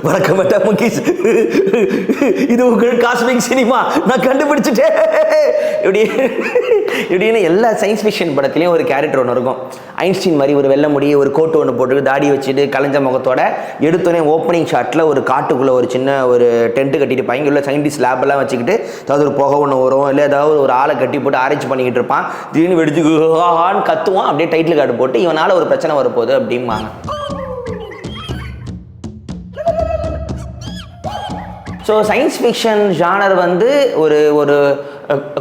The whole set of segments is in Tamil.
வணக்கம் முகேஷ், இது உங்கள் காஸ்மிக் சினிமா, நான் கண்டுபிடிச்சிட்டேன். இப்படின்னு எல்லா சயின்ஸ் ஃபிக்ஷன் படத்துலையும் ஒரு கேரக்டர் ஒன்று இருக்கும். ஐன்ஸ்டீன் மாதிரி ஒரு வெள்ளை முடி, ஒரு கோட்டு ஒன்று போட்டு, தாடி வச்சுட்டு, கலைஞ்ச முகத்தோட எடுத்தோடனே ஓப்பனிங் ஷாட்டில் ஒரு காட்டுக்குள்ளே ஒரு சின்ன ஒரு டென்ட்டு கட்டிட்டு இங்கே உள்ள சயின்டிஸ்ட் லேபெல்லாம் வச்சுக்கிட்டு ஏதாவது ஒரு புகை ஒன்று வரும், இல்லை ஏதாவது ஒரு ஆளை கட்டி போட்டு ஆராய்ச்சி பண்ணிக்கிட்டு இருப்பான். திடீர்னு வெடிச்சு கத்துவான், அப்படியே டைட்டில் கார்டு போட்டு இவனால் ஒரு பிரச்சனை வரப்போகுது அப்படிம்பாங்க. ஸோ சயின்ஸ் ஃபிக்ஷன் ஜானர் வந்து ஒரு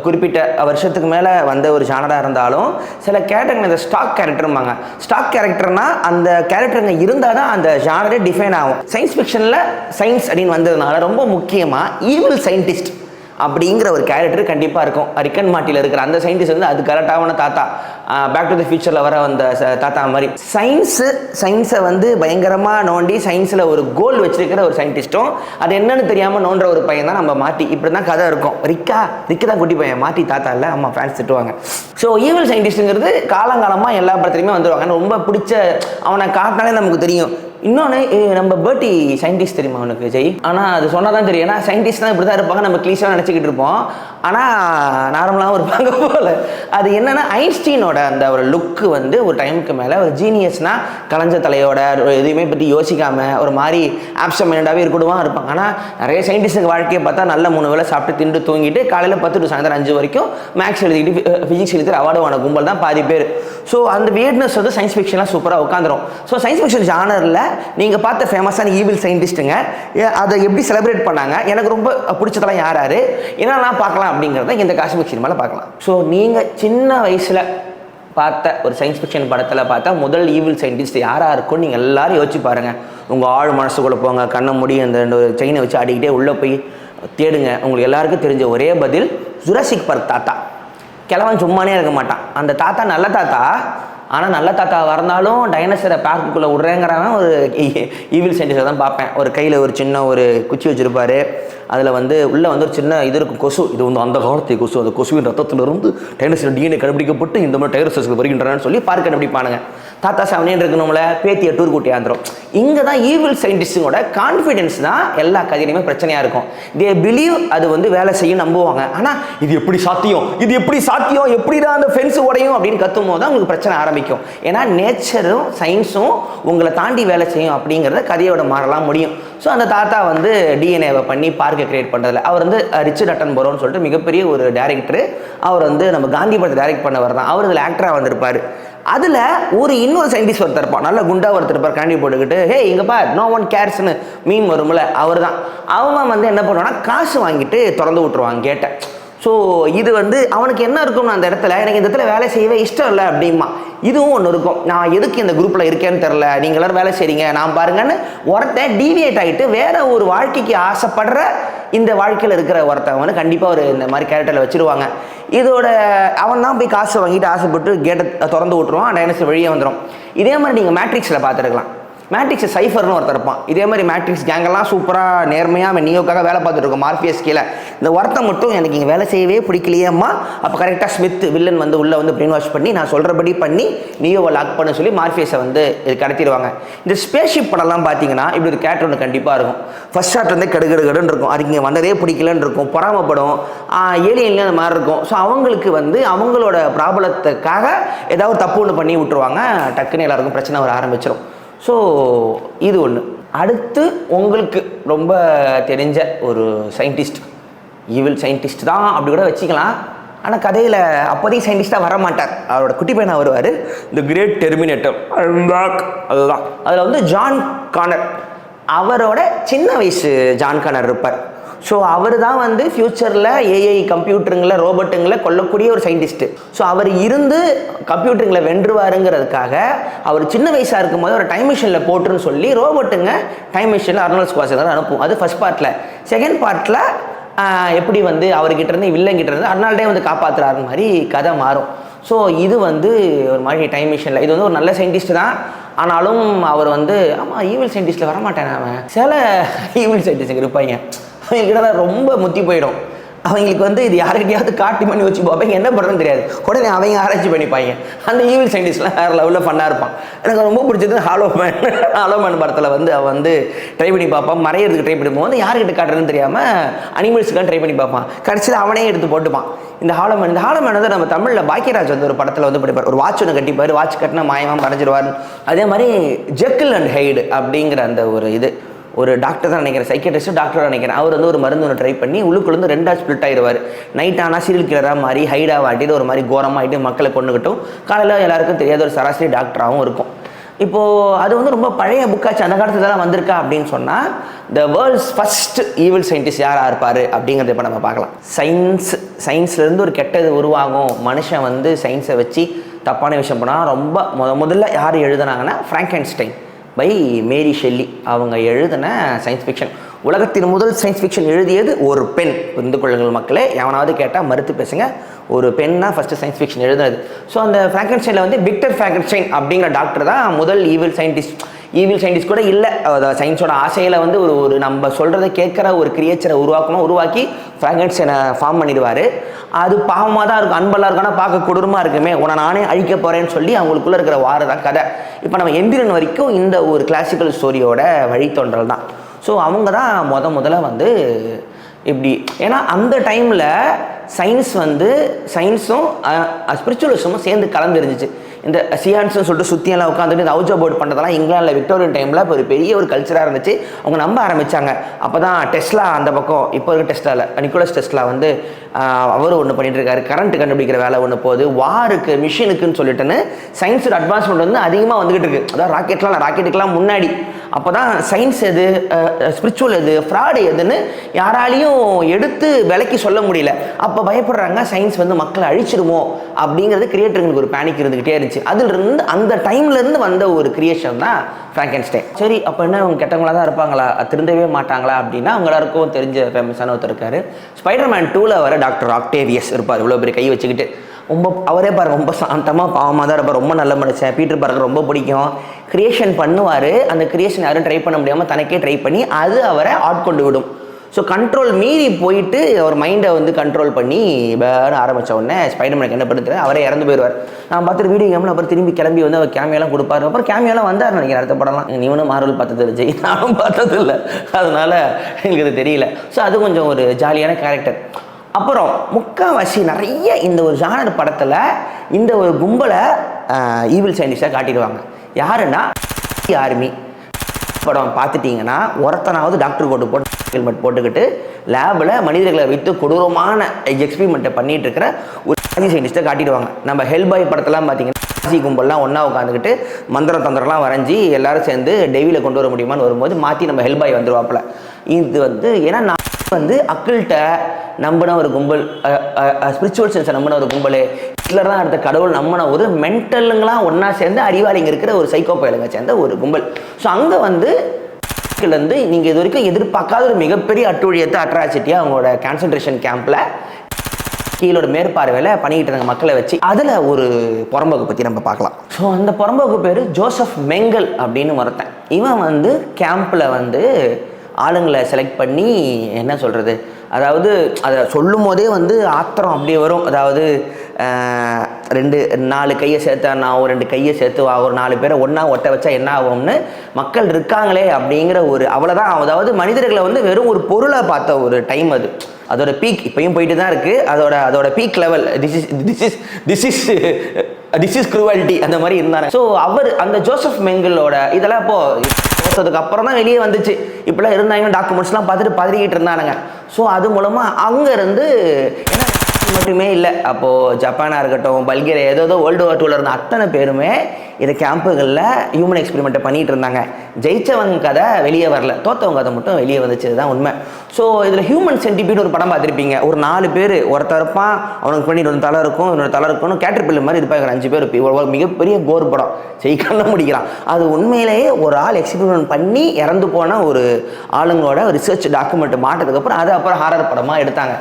குறிப்பிட்ட வருஷத்துக்கு மேலே வந்த ஒரு ஜானராக இருந்தாலும் சில கேரக்டருங்க இந்த ஸ்டாக் கேரக்டரும்பாங்க. ஸ்டாக் கேரக்டர்னால் அந்த கேரக்டருங்க இருந்தால் தான் அந்த ஜானரே டிஃபைன் ஆகும். சயின்ஸ் ஃபிக்ஷனில் சயின்ஸ் அப்படின்னு வந்ததுனால ரொம்ப முக்கியமாக ஈவில் சயின்டிஸ்ட் அப்படிங்கிற ஒரு கேரக்டர் கண்டிப்பாக இருக்கும். ரிக் அண்ட் மார்ட்டியில் இருக்கிற அந்த சயின்டிஸ்ட் வந்து அது கரெக்டான தாத்தா, பேக் டு தி ஃபியூச்சரில் வர அந்த தாத்தா மாதிரி சயின்ஸை வந்து பயங்கரமாக நோண்டி சயின்ஸில் ஒரு கோல் வச்சிருக்கிற ஒரு சயின்டிஸ்ட்டும் அது என்னன்னு தெரியாமல் நோன்ற ஒரு பையன் தான் நம்ம மாட்டி. இப்படி தான் கதை இருக்கும். ரிக்கு தான் குட்டி பையன், மாட்டி தாத்தா இல்லை, அம்மா ஃபேன்ஸ் திட்டுவாங்க. ஸோ ஈவில் சயின்டிஸ்ட்டுங்கிறது காலங்காலமாக எல்லா படத்துலையுமே வந்துடுவாங்க. ரொம்ப பிடிச்ச அவனை காட்டினாலே நமக்கு தெரியும். இன்னொன்று, நம்ம பேர்ட்டி சயின்டிஸ்ட் தெரியுமா அவனுக்கு ஜெய்? ஆனால் அது சொன்னால் தான் தெரியும். ஏன்னா சயின்டிஸ்ட் தான் இப்படி தான் இருப்பாங்க, நம்ம கிளீஸாக நினச்சிக்கிட்டு இருப்போம். ஆனால் நார்மலாகவும் இருப்பாங்க போல். அது என்னென்னா ஐன்ஸ்டீனோட அந்த ஒரு லுக்கு வந்து ஒரு டைமுக்கு மேலே ஒரு ஜீனியஸ்னால் கலைஞ்ச தலையோட எதுவுமே பற்றி யோசிக்காமல் ஒரு மாதிரி ஆப்சம் மைண்டாகவே இருக்கணுமா இருப்பாங்க. ஆனால் நிறைய சயின்டிஸ்ட்டுக்கு வாழ்க்கையை பார்த்தா நல்ல 3 வேளை சாப்பிட்டு திண்டு தூங்கிட்டு காலையில் 10 to சாயந்தரம் 5 வரைக்கும் மேக்ஸ் எழுதிக்கிட்டு ஃபிசிக்ஸ் எழுதிட்டு அவார்டு வாங்க கும்பல் தான் பாதி பேர். ஸோ அந்த வியர்ட்னஸ் வந்து சயின்ஸ் ஃபிக்ஷன்லாம் சூப்பராக உட்காந்துரும். ஸோ சயின்ஸ் ஃபிக்ஷன் ஜானரில் நீங்கள் பார்த்த ஃபேமஸான ஈவில் சயின்டிஸ்ட்டுங்க அதை எப்படி செலிப்ரேட் பண்ணாங்க, எனக்கு ரொம்ப பிடிச்சதெல்லாம் யார் என்னெல்லாம் பார்க்கலாம் அப்படிங்கிறத இந்த காஸ்மிக் சினிமாவில் பார்க்கலாம். ஸோ நீங்கள் சின்ன வயசில் பார்த்த ஒரு சயின்ஸ் ஃபிக்ஷன் படத்தில் பார்த்தா முதல் ஈவில் சயின்டிஸ்ட் யாராக இருக்கும்னு நீங்கள் எல்லோரும் யோசிச்சு பாருங்கள். உங்கள் ஆழ் மனசுக்குள்ளே போங்க, கண்ணை மூடி அந்த 2 செயினை வச்சு ஆடிக்கிட்டே உள்ளே போய் தேடுங்க. உங்களுக்கு எல்லாருக்கும் தெரிஞ்ச ஒரே பதில் ஜுராசிக் பார்க் தாத்தா. கிழவன் சும்மானே இருக்க மாட்டான். அந்த தாத்தா நல்ல தாத்தா, ஆனால் நல்ல தாத்தா வரந்தாலும் டைனோசரை பார்க்குக்குள்ளே விட்றேங்கிறவன் ஒரு ஈவில் சயின்டிஸ்டை தான் பார்ப்பேன். ஒரு கையில் ஒரு சின்ன ஒரு குச்சி வச்சுருப்பார். அதில் வந்து உள்ளே வந்து ஒரு சின்ன இது இருக்கும், கொசு. இது வந்து அந்த காலத்து கொசு. அந்த கொசுவின் ரத்தத்திலிருந்து டைனோசர் டிஎன்ஏ கண்டுபிடிக்கப்பட்டு இந்த மாதிரி டைனோசர்ஸ்க்கு வருகின்றனு சொல்லி பார்க்க கண்டுபிடிப்பானுங்க. தாத்தா சாவனேன்னு இருக்கணும்ல, பேத்தியை டூர் கூட்டி ஆந்துடும். இங்கே தான் ஈவில் சயின்டிஸ்டுங்களோட கான்ஃபிடென்ஸ் தான் எல்லா கதையிலுமே பிரச்சனையாக இருக்கும். தே பிலீவ் அது வந்து வேலை செய்யும், நம்புவாங்க. ஆனால் இது எப்படி சாத்தியம், எப்படி தான் அந்த ஃபென்ஸு உடையும் அப்படின்னு கத்தும் போது தான் உங்களுக்கு பிரச்சனை ஆரம்பிக்கும். ஏன்னா நேச்சரும் சயின்ஸும் உங்களை தாண்டி வேலை செய்யும் அப்படிங்கிறத கதையோட மாறலாம் முடியும். ஸோ அந்த தாத்தா வந்து டிஎன்ஏவை பண்ணி பார்க்கை கிரியேட் பண்ணுறதில்ல. அவர் வந்து ரிச்சர்ட் அட்டன்பரோன்னு சொல்லிட்டு மிகப்பெரிய ஒரு டேரக்டரு. அவர் வந்து நம்ம காந்தி படத்தை டைரக்ட் பண்ணவர் தான். அவர் இதில் ஆக்டராக வந்திருப்பார். அதில் இன்னொரு சயின்டிஸ்ட் ஒருத்தர் இருப்பான், நல்ல குண்டா ஒருத்தர் இருப்பார், கண்டி போட்டுக்கிட்டு ஹே இங்கே பார் நோ ஒன் கேர்ஸ்னு மீன் வரும்ல, அவர் தான். அவன் வந்து என்ன பண்ணுவான்னா காசு வாங்கிட்டு திறந்து விட்டுருவாங்க கேட்டேன். ஸோ இது வந்து அவனுக்கு என்ன இருக்கும்னு அந்த இடத்துல, எனக்கு இந்த இடத்துல வேலை செய்யவே இஷ்டம் இல்லை அப்படிமா. இதுவும் ஒன்று இருக்கும், நான் எதுக்கு இந்த குரூப்பில் இருக்கேன்னு தெரில, நீங்கள் எல்லோரும் வேலை செய்கிறீங்க நான் பாருங்கன்னு ஒருத்தன் டீவியேட் ஆகிட்டு வேறு ஒரு வாழ்க்கைக்கு ஆசைப்படுற இந்த வாழ்க்கையில் இருக்கிற ஒருத்தன் வந்து கண்டிப்பாக ஒரு இந்த மாதிரி கேரக்டரில் வச்சுருவாங்க. இதோட அவன் தான் போய் காசு வாங்கிட்டு ஆசைப்பட்டு கேட்டை திறந்து விட்டுருவான், டைனோசர் வெளியே வந்துடும். இதே மாதிரி நீங்கள் மேட்ரிக்ஸில் பார்த்துருக்கலாம். மேட்ரிக்ஸ் சைஃபர்னு ஒருத்தர் இருப்பான். இதே மாதிரி மேட்ரிக்ஸ் கேங்கெல்லாம் சூப்பராக நேர்மையாக அவன் நியோக்காக வேலை பார்த்துட்டு இருக்கோம் மார்பியஸ் கீழே. இந்த ஒருத்தன் மட்டும் எனக்கு இங்கே வேலை செய்யவே பிடிக்கலையேம்மா. அப்போ கரெக்டாக ஸ்மித் வில்லன் வந்து உள்ளே வந்து பிரெயின் வாஷ் பண்ணி நான் சொல்கிறபடி பண்ணி நியோவை லாக் பண்ண சொல்லி மார்பியஸை வந்து கடத்திடுவாங்க. இந்த ஸ்பேஸ்ஷிப் படம்லாம் பார்த்தீங்கன்னா இப்படி ஒரு கேரக்டர் ஒன்று கண்டிப்பாக இருக்கும். ஃபர்ஸ்ட் ஷாட் வந்து கடுகடுன்னு இருக்கும், அதுக்கு இங்கே வந்ததே பிடிக்கலன்னு இருக்கும், பொறாமப்படும், ஏலியன்லேயும் அந்த மாதிரி இருக்கும். ஸோ அவங்களுக்கு வந்து அவங்களோட ப்ராப்ளத்துக்காக ஏதாவது தப்பு ஒன்று பண்ணி விட்டுருவாங்க, டக்குன்னு எல்லாருக்கும் பிரச்சனை வர ஆரம்பிச்சிடும். ஸோ இது ஒன்று. அடுத்து உங்களுக்கு ரொம்ப தெரிஞ்ச ஒரு சயின்டிஸ்ட், ஈவில் சயின்டிஸ்ட் தான் அப்படி கூட வச்சுக்கலாம். ஆனால் கதையில் அப்போதைக்கு சயின்டிஸ்டாக வர மாட்டார், அவரோட குட்டி பையனாக வருவார். இந்த கிரேட் டெர்மினேட்டர் அதுதான். அதில் வந்து ஜான் கானர், அவரோட சின்ன வயசு ஜான் கானர் இருப்பார். ஸோ அவர் தான் வந்து ஃப்யூச்சரில் ஏஐ கம்ப்யூட்டருங்களை ரோபோட்டுங்களை கொல்லக்கூடிய ஒரு சயின்டிஸ்ட்டு. ஸோ அவர் இருந்து கம்ப்யூட்டருங்களை வென்றுவாருங்கிறதுக்காக அவர் சின்ன வயசாக இருக்கும் போது ஒரு டைம் மிஷினில் போட்டுருன்னு சொல்லி ரோபோட்டுங்க டைம் மிஷினில் அர்னால்ட் ஸ்குவார்ஸெனர் அனுப்பும். அது ஃபர்ஸ்ட் பார்ட்டில். செகண்ட் பார்ட்டில் எப்படி வந்து அவர்கிட்ட இருந்து வில்லங்கிட்ட இருந்து அர்னால்டே வந்து காப்பாற்றுறாரு மாதிரி கதை மாறும். ஸோ இது வந்து ஒரு மாதிரி டைம் மிஷினில் இது வந்து ஒரு நல்ல சயின்டிஸ்ட் தான். ஆனாலும் அவர் வந்து ஆமாம் ஈவில் சயின்டிஸ்ட்டில் வரமாட்டேன். அவன் சில ஈவில் சயின்டிஸ்ட் இருப்பாங்க, அவங்ககிட்ட தான் ரொம்ப முத்தி போயிடும். அவங்களுக்கு வந்து இது யாருக்கிட்டையாவது காட்டி பண்ணி வச்சு பார்ப்பாங்க, என்ன பண்ணுறதுன்னு தெரியாது. உடனே அவங்க ஆராய்ச்சி பண்ணிப்பாங்க. அந்த ஈவில் சயின்டிஸ்ட்லாம் வேறு லெவலில் ஃபன்னாக இருப்பான். எனக்கு ரொம்ப பிடிச்சது ஹாலோமேன் படத்தில் வந்து அவன் வந்து ட்ரை பண்ணி பார்ப்பான், மறையிறதுக்கு ட்ரை பண்ணி போகும்போது யாருக்கிட்ட காட்டுறதுன்னு தெரியாமல் அனிமல்ஸுக்காக ட்ரை பண்ணி பார்ப்பான். கடைசியில் அவனே எடுத்து போட்டுப்பான். இந்த ஹாலோமேன் வந்து நம்ம தமிழில் பாக்கியராஜ் வந்து ஒரு படத்தில் வந்து படிப்பார். ஒரு வாட்ச் ஒன்று கட்டிப்பார், வாட்ச் கட்டினா மாயமாக மறைஞ்சிருவார். அதே மாதிரி ஜெக்கில் அண்ட் ஹைடு அப்படிங்கிற அந்த ஒரு இது ஒரு டாக்டர் தான் நினைக்கிறேன், சைக்கியாட்ரிஸ்ட் டாக்டர் நினைக்கிறேன். அவர் வந்து ஒரு மருந்து ஒன்று ட்ரை பண்ணி உள்ளுக்குள்ளேருந்து 2ஆக ஸ்பிளிட் ஆகிடுவார். நைட் ஆனால் சீரியல் கில்லராக மாறி ஹைடாக வாட்டிட்டு ஒரு மாதிரி கோரமாகிட்டு மக்களை கொண்டுக்கிட்டும் காலையில் எல்லாருக்கும் தெரியாத ஒரு சராசரி டாக்டராகவும் இருக்கும். இப்போது அது வந்து ரொம்ப பழைய புக்காச்சு, அந்த காலத்தில் தான் வந்திருக்கா அப்படின்னு சொன்னால் the world's first evil scientist யாராக இருப்பார் அப்படிங்கிறத இப்போ நம்ம பார்க்கலாம். சயின்ஸ்லேருந்து ஒரு கெட்டது உருவாகும், மனுஷன் வந்து சயின்ஸை வச்சு தப்பான விஷயம் பண்ணால் ரொம்ப முதல்ல யார் எழுதுனாங்கன்னா ஃப்ராங்கென்ஸ்டைன் பை மேரி ஷெல்லி. அவங்க எழுதின சயின்ஸ் ஃபிக்ஷன். உலகத்தின் முதல் சயின்ஸ் ஃபிக்ஷன் எழுதியது ஒரு பெண். புரிந்து கொள்ளுங்கள் மக்களே, எவனாவது கேட்டால் மறுத்து பேசுங்க. ஒரு பெண் தான் ஃபஸ்ட்டு சயின்ஸ் ஃபிக்ஷன் எழுதுனது. ஸோ அந்த ஃப்ராங்கென்ஸ்டைனில் வந்து விக்டர் ஃப்ராங்கென்ஸ்டைன் அப்படிங்கிற டாக்டர் தான் முதல் ஈவில் சயின்டிஸ்ட் கூட இல்லை. சயின்ஸோட ஆசையில் வந்து ஒரு நம்ம சொல்கிறத கேட்குற ஒரு கிரியேச்சரை உருவாக்கி ஃப்ராங்கென்ஸ்டைனை ஃபார்ம் பண்ணிடுவார். அது பாவமாக தான் இருக்கும், அன்பெல்லாம் இருக்கும், ஆனால் பார்க்க கொடூரமாக இருக்குமே, உன்னை நானே அழிக்க போகிறேன்னு சொல்லி அவங்களுக்குள்ளே இருக்கிற தான் கதை. இப்போ நம்ம எந்திரன் வரைக்கும் இந்த ஒரு கிளாசிக்கல் ஸ்டோரியோட வழித்தோன்றல் தான். ஸோ அவங்க தான் முதல்ல வந்து இப்படி, ஏன்னா அந்த டைமில் சயின்ஸும் ஸ்பிரிச்சுவலிசமும் சேர்ந்து கலந்துருந்துச்சு. இந்த சியான்ஸ்னு சொல்லிட்டு சுற்றியெல்லாம் உட்காந்துட்டு இந்த அவுஜா போர்ட் பண்ணுறதெல்லாம் இங்கிலாண்டில் விக்டோரியன் டைமில் இப்போ ஒரு பெரிய ஒரு கல்ச்சராக இருந்துச்சு. அவங்க நம்ப ஆரம்பித்தாங்க. அப்போ தான் டெஸ்லா அந்த பக்கம், இப்போ இருக்க டெஸ்லாவில் நிக்கோலஸ் டெஸ்லா வந்து அவர் ஒன்று பண்ணிட்டு இருக்காரு, கரண்ட் கண்டுபிடிக்கிற வேலை ஒன்று போகுது, வாருக்கு மிஷினுக்குன்னு சொல்லிட்டுன்னு சயின்ஸோட அட்வான்ஸ்மெண்ட் வந்து அதிகமாக வந்துகிட்டு இருக்கு. அதாவது ராக்கெட்டுக்கெல்லாம் முன்னாடி. அப்போ தான் சயின்ஸ் எது, ஸ்பிரிச்சுவல் எது, ஃப்ராடு எதுன்னு யாராலையும் எடுத்து விலைக்கு சொல்ல முடியல. அப்போ பயப்படுறாங்க சயின்ஸ் வந்து மக்களை அழிச்சிடுமோ அப்படிங்கிறது கிரியேட்டர்களுக்கு ஒரு பேனிக் இருந்துக்கிட்டே இருந்துச்சு. அதிலிருந்து அந்த டைம்லேருந்து வந்த ஒரு கிரியேஷன் தான் ஃப்ராங்கென்ஸ்டைன். சரி, அப்போ என்ன அவங்க கெட்டவங்களாக தான் இருப்பாங்களா, திருந்தவே மாட்டாங்களா அப்படின்னா அவங்க எல்லாருக்கும் தெரிஞ்ச ஃபேமஸான ஒருத்தர் இருக்காரு. ஸ்பைடர்மேன் 2ல் வர டாக்டர் ஆக்டேவியஸ் இருப்பார். இவ்வளோ பெரிய கை வச்சுக்கிட்டு அவரே பாருங்க ரொம்ப சாந்தமாக பாவமாக தான் இருப்பார். ரொம்ப நல்ல மனுஷன். பீட்டர் பார்க்கர் ரொம்ப பிடிக்கும். கிரியேஷன் பண்ணுவார். அந்த கிரியேஷன் யாரும் ட்ரை பண்ண முடியாமல் தனக்கே ட்ரை பண்ணி அது அவரை ஆட்கொண்டு விடும். ஸோ கண்ட்ரோல் மீறி போயிட்டு அவர் மைண்டை வந்து கண்ட்ரோல் பண்ணி வேறு ஆரம்பித்த உடனே ஸ்பைடர்மேனுக்கு என்ன பண்ணுறது, அவரே இறந்து போயிடுவார். நான் பார்த்துட்டு வீடியோ கேமில் அப்புறம் திரும்பி கிளம்பி வந்து அவர் கேமியெல்லாம் கொடுப்பாரு. அப்புறம் கேமியெல்லாம் வந்தார் நினைக்கிறேன் அடுத்த படம்லாம். நீவனும் மார்வல் பார்த்தது விஜய், நானும் பார்த்தது இல்லை, அதனால் எங்களுக்கு அது தெரியல. ஸோ அது கொஞ்சம் ஒரு ஜாலியான கேரக்டர். அப்புறம் முக்கால்வாசி நிறைய இந்த ஒரு ஜானர் படத்தில் இந்த ஒரு கும்பலை ஈவில் சயின்டிஸ்டாக காட்டிடுவாங்க. யாருன்னா ஆர்மி படம் பார்த்துட்டிங்கன்னா ஒருத்தனாவது டாக்டர் கோட்டு போட்டு ஹெல்மெட் போட்டுக்கிட்டு லேபில் மனிதர்களை வைத்து கொடூரமான எக்ஸ்பெரிமெண்ட்டை பண்ணிகிட்டு இருக்கிற ஒரு சயின்டிஸ்ட்டை காட்டிடுவாங்க. நம்ம ஹெல்பாய் படத்தெல்லாம் பார்த்தீங்கன்னா கும்பல்லாம் ஒன்றா உட்காந்துக்கிட்டு தந்திரம்லாம் வரைஞ்சி எல்லாரும் சேர்ந்து டெய்லியில் கொண்டு வர முடியுமான்னு வரும்போது மாற்றி நம்ம ஹெல்பாய் வந்துடுவாப்பில். இது வந்து ஏன்னா நான் வந்து அக்கள்கிட்ட நம்பின ஒரு கும்பல், ஸ்பிரிச்சுவல் சென்ஸை நம்பின ஒரு கும்பல், ஹிட்லர் தான் அடுத்த கடவுள் நம்பின ஒரு மென்டலுங்களாம் ஒன்றா சேர்ந்து அறிவாளிங்க இருக்கிற ஒரு சைக்கோபயலுங்க சேர்ந்த ஒரு கும்பல். ஸோ அங்கே வந்து நீங்கள் இது வரைக்கும் எதிர்பார்க்காத ஒரு மிகப்பெரிய அட்டூழியத்தை அட்ராசிட்டியாக அவங்களோட கான்சன்ட்ரேஷன் கேம்பில் கீழோட மேற்பார்வையில் பண்ணிக்கிட்டு இருந்த மக்களை வச்சு அதில் ஒரு புறம்போக்கு பற்றி நம்ம பார்க்கலாம். ஸோ அந்த புறம்போக்கு பேர் ஜோசப் மெங்கல் அப்படின்னு ஒருத்தன். இவன் வந்து கேம்பில் வந்து ஆளுங்களை செலக்ட் பண்ணி என்ன சொல்கிறது, அதாவது அதை சொல்லும் போதே வந்து ஆத்திரம் அப்படியே வரும். அதாவது 4 கையை சேர்த்து ஆகும், 2 கையை சேர்த்து ஒரு 4 பேரை ஒன்றா ஒட்ட வச்சா என்ன ஆகும்னு மக்கள் இருக்காங்களே அப்படிங்கிற ஒரு அவ்வளோதான். அதாவது மனிதர்களை வந்து வெறும் ஒரு பொருளை பார்த்த ஒரு டைம் அது. அதோட பீக் இப்பயும் போயிட்டு தான் இருக்குது. அதோட peak level this is cruelty அந்த மாதிரி இருந்தாங்க. ஸோ அவர் அந்த ஜோசப் மெங்கலோட இதெல்லாம் இப்போது அப்புறம் தான் வெளியே வந்துச்சு. இப்படிலாம் இருந்தாங்க, டாக்குமெண்ட்ஸ்லாம் பார்த்துட்டு பதறிக்கிட்டு இருந்தானுங்க. ஸோ அது மூலமாக அங்கேருந்து ஏன்னா மட்டுமே இல்லை, அப்போது ஜப்பானாக இருக்கட்டும், பல்கேரியா, ஏதோ வேர்ல்டு வார் 2ல் இருந்த அத்தனை பேருமே இந்த கேம்புகளில் ஹியூமன் எக்ஸ்பெரிமெண்ட்டை பண்ணிகிட்டு இருந்தாங்க. ஜெயிச்சவங்க கதை வெளியே வரல, தோற்றவங்க கதை மட்டும் வெளியே வந்துச்சு. இதுதான் உண்மை. ஸோ இதில் ஹியூமன் சென்டிபீட் ஒரு படம் பார்த்துருப்பீங்க. ஒரு 4 பேர், ஒருத்தர் இருப்பான், அவனுக்கு பண்ணி இன்னொரு தலை இருக்கும், இன்னொரு தலை இருக்கணும், கேட்டர்பில்லர் மாதிரி இருப்பாங்க. 5 பேர் ஒரு மிகப்பெரிய கோர் படம், ஜெயிக்கலாம் முடிக்கிறான். அது உண்மையிலேயே ஒரு ஆள் எக்ஸ்பெரிமெண்ட் பண்ணி இறந்து போன ஒரு ஆளுங்களோட ரிசர்ச் டாக்குமெண்ட் மாட்டதுக்கப்புறம் அது அப்புறம் ஹாரர் படமாக எடுத்தாங்க.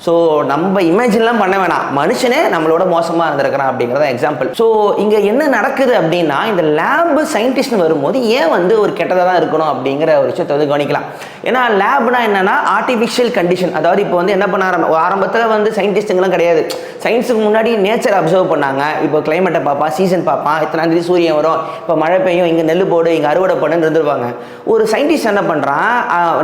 ஸோ நம்ம இமேஜின்லாம் பண்ண வேணாம், மனுஷனே நம்மளோட மோசமாக இருந்திருக்கிறான் அப்படிங்கிறத எக்ஸாம்பிள். ஸோ இங்கே என்ன நடக்குது அப்படின்னா, இந்த லேப் சயின்டிஸ்ட்னு வரும்போது ஏன் வந்து ஒரு கெட்டதாக தான் இருக்கணும் அப்படிங்கிற ஒரு விஷயத்தை வந்து கவனிக்கலாம். ஏன்னா லேப்னா என்னன்னா ஆர்டிஃபிஷியல் கண்டிஷன். அதாவது இப்போ வந்து என்ன பண்ண ஆரம்பத்தில் வந்து சயின்டிஸ்ட்டுங்கெல்லாம் கிடையாது. சயின்ஸுக்கு முன்னாடி நேச்சர் அப்சர்வ் பண்ணாங்க. இப்போ கிளைமேட்டை பார்ப்பான், சீசன் பார்ப்பான், இத்தனை தேதி சூரியன் வரும், இப்போ மழை பெய்யும், இங்கே நெல் போடு, இங்கே அறுவடை பண்ணுன்னு இருந்துருவாங்க. ஒரு சயின்டிஸ்ட் என்ன பண்ணுறான்,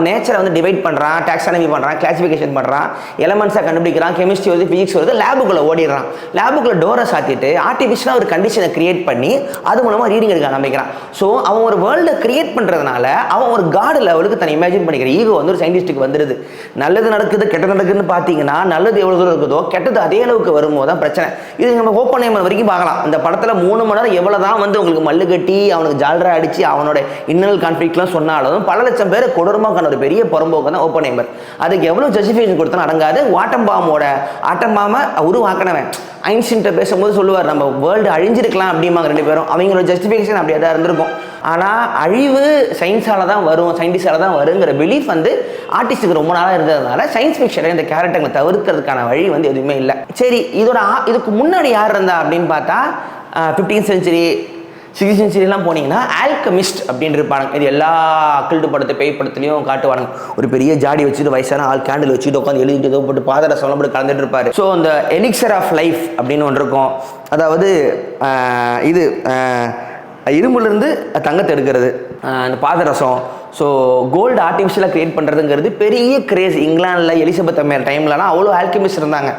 நேச்சரை வந்து டிவைட் பண்ணுறான், டாக்ஸானமி பண்ணுறான், கிளாசிஃபிகேஷன் பண்ணுறான், எலமெண்ட்ஸாக கண்டுபிடிக்கிறான், கெமிஸ்ட்ரி வருது, ஃபிசிக்ஸ் வருது, லேபுக்குள்ளே ஓடிடுறான். லேபுக்குள்ளே டோரை சாத்திட்டு ஆர்டிஃபிஷியலாக ஒரு கண்டிஷனை கிரியேட் பண்ணி அது மூலமாக ரீடிங் எடுக்க ஆரம்பிக்கிறான். ஸோ அவன் ஒரு வேர்ல்டை கிரியேட் பண்ணுறதுனால அவன் ஒரு காடு லெவலுக்கு தன்னை இமேஜின் பண்ணிக்கிற ஈகோ வந்து ஒரு சயின்டிஸ்ட்டுக்கு வந்துடுது. நல்லது நடக்குது கெட்டது நடக்குதுன்னு பார்த்தீங்கன்னா, நல்லது எவ்வளோ தூரம் இருக்குதோ கெட்டது அதே அளவுக்கு வரும்போது தான் பிரச்சனை. இது நம்ம ஓப்பன்ஹைமர் வரைக்கும் பார்க்கலாம். இந்த படத்தில் 3 மணி நேரம் எவ்வளோ தான் வந்து உங்களுக்கு மல்லு கட்டி அவனுக்கு ஜால்ரா அடித்து அவனோட இன்னல் கான்ஃப்ளிக்ட்லாம் சொன்னாலும் பல லட்சம் பேர் கொடூரமாக ஒரு பெரிய புறம்போக்கு தான் ஓப்பன்ஹைமர். அதுக்கு எவ்வளோ ஜஸ்டிஃபிகேஷன் கொடுத்தாலும் அடங்காது. ஆட்டம் பாமை உருவாக்கினவன் ஐன்ஸ்டீன்ட்ட பேசும்போது சொல்லுவார், நம்ம வேர்ல்டு அழிஞ்சிருக்கலாம் அப்படிம்பாங்க 2 பேரும். அவங்களோட ஜஸ்டிஃபிகேஷன் அப்படியே தான் இருந்திருக்கும். ஆனால் அழிவு சயின்ஸால் தான் வரும், சயின்டிஸ்டால தான் வருங்கிற பிலீஃப் வந்து ஆர்டிஸ்ட்டுக்கு ரொம்ப நாளாக இருந்ததுனால சயின்ஸ் ஃபிக்ஷனை இந்த கேரக்டர்களை தவிர்க்கிறதுக்கான வழி வந்து எதுவுமே இல்லை. சரி, இதுக்கு முன்னாடி யார் இருந்தா அப்படின்னு பார்த்தா 15th century 16th centuryலாம் போனீங்கன்னா ஆல்கமிஸ்ட் அப்படின்னு இருப்பாங்க. இது எல்லா அக்கல்ட்டு படத்தை பேய் படத்துலையும் காட்டுவாங்க. ஒரு பெரிய ஜாடி வச்சுட்டு வயசான ஆள் கேண்டில் வச்சுட்டு உட்காந்து எழுதிட்டு ஏதோ போட்டு பாதரசம் போட்டு கலந்துட்டு இருப்பாரு. ஸோ இந்த எலிக்சர் ஆஃப் லைஃப் அப்படின்னு ஒன்று இருக்கும். அதாவது இது இரும்புலேருந்து தங்கத்தை எடுக்கிறது, இந்த பாதரசம். ஸோ கோல்டு ஆர்டிஃபிஷியலாக க்ரியேட் பண்ணுறதுங்கிறது பெரிய கிரேஸ். இங்கிலாந்தில் எலிசபெத் அம்மையார் டைம்லலாம் அவ்வளோ ஆல்கெமிஸ்ட் இருந்தாங்க.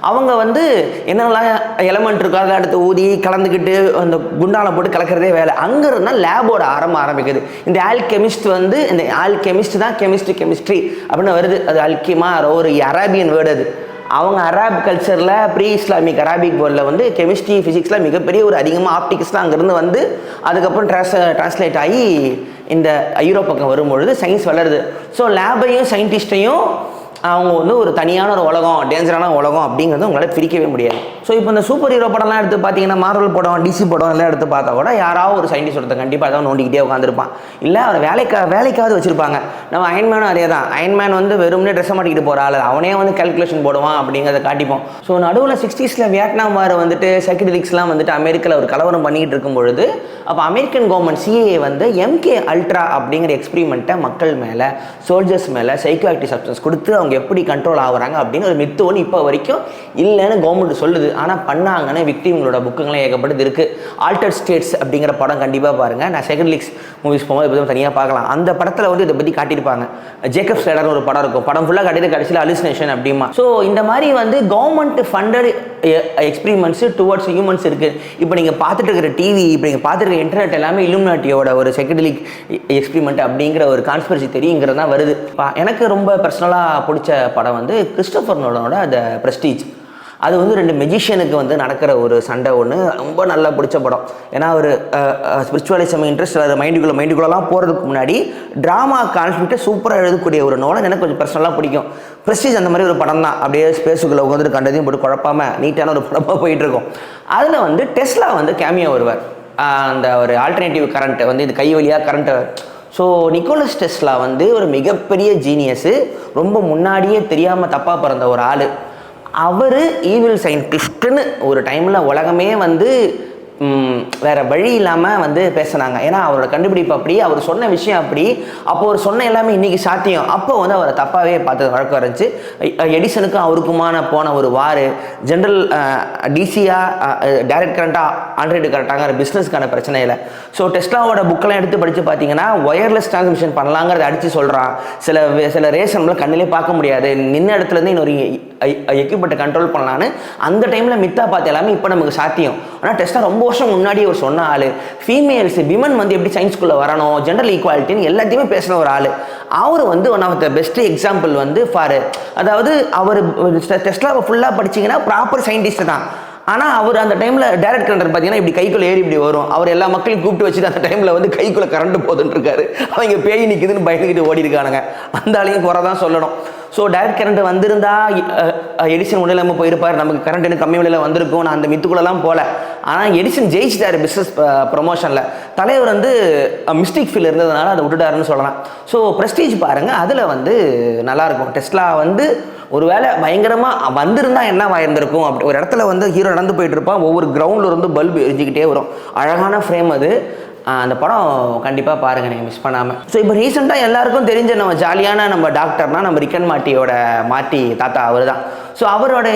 அவங்க வந்து என்னென்னலாம் எலமெண்ட் இருக்கோ அதை அடுத்து ஊதி கலந்துக்கிட்டு அந்த குண்டால போட்டு கலக்கிறதே வேலை. அங்கே இருந்தால் லேபோட ஆரம்பிக்குது. இந்த ஆல்கெமிஸ்ட் வந்து இந்த ஆல்கெமிஸ்ட் தான் கெமிஸ்ட்ரி அப்படின்னு வருது. அது அல்கிமா ஒரு அரேபியன் வேர்டு. அது அவங்க அரேப் கல்ச்சரில் ப்ரீ இஸ்லாமிக் அரேபிக் வேர்ல்டில் வந்து கெமிஸ்ட்ரி ஃபிசிக்ஸில் மிகப்பெரிய ஒரு அதிகமாக ஆப்டிக்ஸ்லாம் அங்கேருந்து வந்து அதுக்கப்புறம் டிரான்ஸ்லேட் ஆகி இந்த யூரோப் பக்கம் வரும்பொழுது சயின்ஸ் வளருது. ஸோ லேபையும் சயின்டிஸ்ட்டையும் அவங்க வந்து ஒரு தனியான ஒரு உலகம், டேஞ்சரான உலகம் அப்படிங்கிறது உங்களால் பிரிக்கவே முடியாது. ஸோ இப்போ இந்த சூப்பர் ஹீரோ படம்லாம் எடுத்து பார்த்தீங்கன்னா, மார்வல் படம், டிசி படம் எல்லாம் எடுத்து பார்த்தா கூட யாராவது ஒரு சயின்டிஸ்ட் ஒருத்தர் கண்டிப்பாக அதான் நோண்டிக்கிட்டே உட்காந்துருப்பான். இல்லை அவர் வேலைக்காவது வச்சுருப்பாங்க. நம்ம அயன்மேனும் அதே தான். அயன்மேன் வந்து வெறும்னே ட்ரெஸ்ஸை மாட்டிக்கிட்டு போகிற ஆள், அவனே வந்து கால்குலேஷன் போடுவான் அப்படிங்கிறத காட்டிப்போம். ஸோ நடுவில் 60s வியட்நாம் வார் வந்துட்டு சைக்கடெலிக்ஸ்லாம் வந்துட்டு அமெரிக்காவில் ஒரு கலவரம் பண்ணிக்கிட்டு இருக்கும் பொழுது அப்போ அமெரிக்கன் கவர்மெண்ட் சிஏஏ வந்து MK அல்ட்ரா அப்படிங்கிற எக்ஸ்பிரிமெண்ட்டை மக்கள் மேலே, சோல்ஜர்ஸ் மேலே சைக்கோ ஆக்டிவ் சப்ஸ்டன்ஸ் கொடுத்து அவங்க எப்படி கண்ட்ரோல் ஆகுறாங்க அப்படின்னு ஒரு மித்து ஒன்று இப்போ வரைக்கும் இல்லைன்னு கவர்மெண்ட் சொல்லுது. ஆனால் பண்ணாங்கன்னு விக்டிம்களோட புக்குங்களாம் ஏகப்பட்டது இருக்குது. ஆல்டர்ட் ஸ்டேட்ஸ் அப்படிங்கிற படம் கண்டிப்பாக பாருங்கள். நான் சைக்கடெலிக்ஸ் மூவிஸ் போகும்போது இதை தனியாக பார்க்கலாம். அந்த படத்தில் வந்து இதை பற்றி காட்டியிருப்பாங்க. ஜேக்கப் ஸ்லைடர்னு ஒரு படம் இருக்கும். படம் ஃபுல்லாக காட்டிட்டு கடைசியில் அலுசினேஷன் அப்படிமா. ஸோ இந்த மாதிரி வந்து கவர்மெண்ட் ஃபண்டட் எக்ஸ்பிரிமெண்ட்ஸு டுவர்ட்ஸ் ஹியூமன்ஸ் இருக்குது. இப்போ நீங்கள் பார்த்துட்டு இருக்கிற டிவி, இப்போ நீங்கள் பார்த்துட்டு இருக்கிற இன்டர்நெட் எல்லாமே இல்லுமினாட்டியோட ஒரு சைக்கடெலிக் எக்ஸ்பிரிமெண்ட் அப்படிங்கிற ஒரு கான்ஸ்பிரசி தெரியுங்கிறது தான் வருது. எனக்கு ரொம்ப பர்சனலாக பிடிச்ச படம் வந்து கிறிஸ்டோபர் நோலனோட த பிரஸ்டீஜ். அது வந்து 2 மெஜிஷியனுக்கு வந்து நடக்கிற ஒரு சண்டை ஒன்று ரொம்ப நல்லா பிடிச்ச படம். ஏன்னா ஒரு ஸ்பிரிச்சுவலிசம் இன்ட்ரெஸ்ட் அது மைண்டுக்குள்ளெல்லாம் போகிறதுக்கு முன்னாடி ட்ராமா கான்ஃப்ளிக்ட்டை சூப்பராக எழுதக்கூடிய ஒரு நோலன் எனக்கு கொஞ்சம் பர்சனலாக பிடிக்கும். பிரஸ்டீஜ் அந்த மாதிரி ஒரு படம் தான். அப்படியே ஸ்பேஸுக்குள்ளே உட்காந்துட்டு கண்டதையும் போட்டு குழப்பாமல் நீட்டான ஒரு படமாக போயிட்டுருக்கும். அதில் வந்து டெஸ்லா வந்து கேமியோ வருவார். அந்த ஒரு ஆல்டர்னேட்டிவ் கரண்ட்டை வந்து இது கை வழியாக கரண்ட்டை. ஸோ நிக்கோலஸ் டெஸ்லா வந்து ஒரு மிகப்பெரிய ஜீனியஸு, ரொம்ப முன்னாடியே தெரியாமல் தப்பாக பிறந்த ஒரு ஆள். அவர் ஈவில் சயின்டிஸ்ட்டுன்னு ஒரு டைமில் உலகமே வந்து வேறு வழி இல்லாமல் வந்து பேசினாங்க. ஏன்னா அவரோட கண்டுபிடிப்பு அப்படி, அவர் சொன்ன விஷயம் அப்படி. அப்போ அவர் சொன்ன எல்லாமே இன்றைக்கி சாத்தியம். அப்போ வந்து அவரை தப்பாகவே பார்த்து வழக்கம் இருந்துச்சு. எடிசனுக்கும் அவருக்குமான போன ஒரு வார், ஜென்ரல் டிசியாக டைரக்ட் கரண்ட்டாக ஆண்ட்ராய்டு கரண்ட்டாங்கிற பிஸ்னஸ்க்கான பிரச்சனை இல்லை. ஸோ டெஸ்லாவோட புக்கெல்லாம் எடுத்து படித்து பார்த்தீங்கன்னா ஒயர்லெஸ் டிரான்ஸ்மிஷன் பண்ணலாங்கிறத அடித்து சொல்கிறான். சில ரேஸ் நம்மளால் கண்ணிலே பார்க்க முடியாது, நின்ன இடத்துலேருந்து இன்னொரு எக்யூப்மெண்ட்டை கண்ட்ரோல் பண்ணலான்னு அந்த டைமில் மித்தா பார்த்து எல்லாமே இப்போ நமக்கு சாத்தியம். ஆனால் டெஸ்லா ரொம்ப வருஷம் முன்னாடி அவர் சொன்ன ஆள். ஃபீமேல்ஸ் விமன் வந்து எப்படி சயின்ஸ்குள்ளே வரணும், ஜென்ரல் ஈக்குவாலிட்டின்னு எல்லாத்தையுமே பேசின ஒரு ஆள். அவர் வந்து one of the best example வந்து அதாவது அவர் டெஸ்லாவை ஃபுல்லாக படிச்சிங்கன்னா ப்ராப்பர் சயின்டிஸ்ட் தான். ஆனால் அவர் அந்த டைமில் டைரக்ட் கரண்ட் பார்த்தீங்கன்னா இப்படி கைக்குள்ளே ஏறி இப்படி வரும். அவர் எல்லா மக்களையும் கூப்பிட்டு வச்சுட்டு அந்த டைமில் வந்து கைக்குள்ளே கரண்ட் போதுன்னு இருக்காரு. அவங்க பேய் நிற்குதுன்னு பயந்துக்கிட்டு ஓடி இருக்கானுங்க. அந்த ஆளையும் குறை தான் சொல்லணும். ஸோ டைரக்ட் கரண்ட் வந்திருந்தா எடிசன் உடலாமல் போயிருப்பார், நமக்கு கரண்ட் எனக்கு கம்மி விலையில் வந்திருக்கும், நான் அந்த மித்துக்குள்ளெல்லாம் போகல. ஆனால் எடிசன் ஜெயிச்சிட்டாரு பிஸ்னஸ் ப்ரொமோஷனில். தலைவர் வந்து மிஸ்டேக் ஃபீல் இருந்ததுனால அதை விட்டுட்டாருன்னு சொல்லலாம். ஸோ ப்ரெஸ்டீஜ் பாருங்கள், அதில் வந்து நல்லாயிருக்கும். டெஸ்லா வந்து ஒரு வேளை பயங்கரமாக வந்திருந்தால் என்ன ஆயிருந்திருக்கும். அப்படி ஒரு இடத்துல வந்து ஹீரோ நடந்து போயிட்டு இருப்பான், ஒவ்வொரு கிரவுண்டில் இருந்து பல்பு எரிஞ்சிக்கிட்டே வரும். அழகான ஃப்ரேம் அது. அந்த படம் கண்டிப்பாக பாருங்கள் நீங்கள் மிஸ் பண்ணாமல். ஸோ இப்போ ரீசெண்டாக எல்லாருக்கும் தெரிஞ்ச நம்ம ஜாலியான நம்ம டாக்டர்னால் நம்ம ரிக்கன் மாட்டியோட தாத்தா அவர் தான். ஸோ அவரோட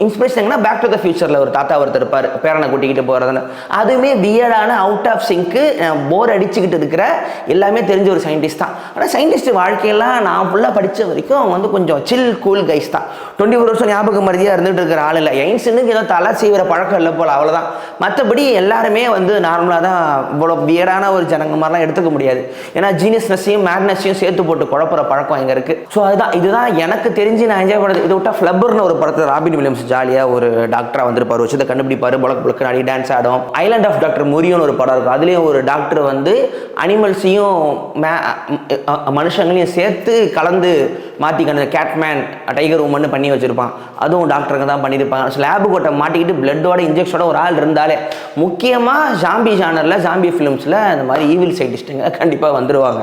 இன்ஸ்பிரேஷன் எங்கன்னா பேக் டு த ஃபியூச்சரில் ஒரு தாத்தா ஒருத்தர் இருப்பார், பேரனை கூட்டிக்கிட்டு போகிறதுன்னு. அதுவுமே வியர்டான அவுட் ஆஃப் சிங்க்கு போர் அடிச்சுக்கிட்டு இருக்கிற எல்லாமே தெரிஞ்ச ஒரு சயின்டிஸ்ட் தான். ஆனால் சயின்டிஸ்ட் வாழ்க்கையெல்லாம் நான் ஃபுல்லாக படித்த வரைக்கும் அவங்க வந்து கொஞ்சம் சில் கூல் கைஸ் தான். 24 வருஷம் ஞாபக மருதியாக இருந்துகிட்டு இருக்கிற ஆள் இல்லை. எயின்ஸுன்னு ஏதோ தலை செய்கிற பழக்கம் இல்லை போல், அவ்வளோதான். மற்றபடி எல்லாருமே வந்து நார்மலாக தான். இவ்வளோ வியர்டான ஒரு ஜனங்க மாதிரிலாம் எடுத்துக்க முடியாது. ஏன்னா ஜீனியஸ்னஸையும் மேட்னஸையும் சேர்த்து போட்டு குழப்புற பழக்கம் எங்கே இருக்குது. ஸோ இதுதான் எனக்கு தெரிஞ்சு நான் என்ஜாய் பண்ணுறது. இதை விட்டா ஃப்ளப்பர்னு ஒரு படத்தில் ராபின் வில்லியம்ஸ் ஜாலியாக ஒரு டாக்டராக வந்திருப்பார், விஷயத்தை கண்டுபிடிப்பார், புலக்கு நிறைய டான்ஸ் ஆடும். ஐலாண்ட் ஆஃப் டாக்டர் மொரியோன்னு ஒரு படம் இருக்கும். அதுலேயும் ஒரு டாக்டர் வந்து அனிமல்ஸையும் மனுஷங்களையும் சேர்த்து கலந்து மாற்றிக்கணும். கேட்மேன் டைகர் உமன் பண்ணி வச்சுருப்பான். அதுவும் டாக்டருங்க தான் பண்ணியிருப்பாங்க. ஸோ லேபு கோட்டை மாட்டிக்கிட்டு பிளட்டோட இன்ஜெக்ஷனோட ஒரு ஆள் இருந்தாலே, முக்கியமாக ஜாம்பி ஜானரில் ஜாம்பி ஃபிலிம்ஸில் இந்த மாதிரி ஈவில் சைடிஸ்ட்டுங்க கண்டிப்பாக வந்துடுவாங்க.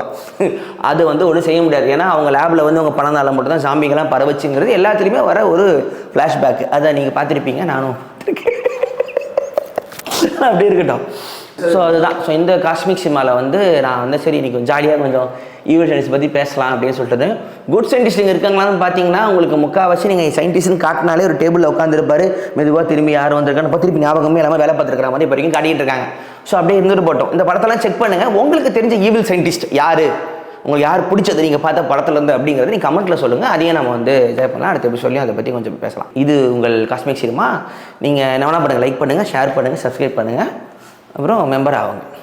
அது வந்து ஒன்றும் செய்ய முடியாது. ஏன்னா அவங்க லேபில் வந்து அவங்க பணந்தால மட்டும் தான் ஜாம்பிங்கெல்லாம் பரவச்சுங்கிறது எல்லாத்துலேயுமே வர ஒரு ஃப்ளாஷ்பேக். அதை நீங்கள் பார்த்துருப்பீங்க, நானும் அப்படி இருக்கட்டும். ஸோ அதுதான். ஸோ இந்த காஸ்மிக் சினிமாவில் வந்து நான் வந்து சரி இன்னைக்கு ஜாலியாக கொஞ்சம் ஈவில் சயின்டிஸ்ட் பற்றி பேசலாம் அப்படின்னு சொல்லிட்டு. குட் சயின்டிஸ்ட்டுங்க இருக்காங்களான்னு பார்த்தீங்கன்னா உங்களுக்கு முக்கால்வாசி நீங்கள் சயின்டிஸ்ட்னு காட்டினாலே ஒரு டேபிளில் உட்காந்துருப்பாரு, மெதுவாக திரும்பி யாரும் வந்திருக்கான்னு திருப்பி ஞாபகமே எல்லாமே வேலை பார்த்துருக்கிற மாதிரி இப்போ வரைக்கும் காட்டிகிட்டு இருக்காங்க. ஸோ அப்படியே இருந்துட்டு போட்டோம். இந்த படத்தெல்லாம் செக் பண்ணுங்கள். உங்களுக்கு தெரிஞ்ச ஈவில் சயின்டிஸ்ட் யார், உங்களுக்கு யார் பிடிச்சது நீங்கள் பார்த்த படத்துலேருந்து அப்படிங்கிறது நீங்கள் கமெண்ட்டில் சொல்லுங்கள். அதையும் நம்ம வந்து என்ஜாய் பண்ணலாம். அடுத்த சொல்லி அதை பற்றி கொஞ்சம் பேசலாம். இது உங்கள் காஸ்மிக் சினிமா. நீங்கள் என்ன வேணால் பண்ணுங்கள், லைக் பண்ணுங்கள், ஷேர் பண்ணுங்கள், சப்ஸ்கிரைப் பண்ணுங்கள், அப்புறம் மெம்பர் ஆகுங்க.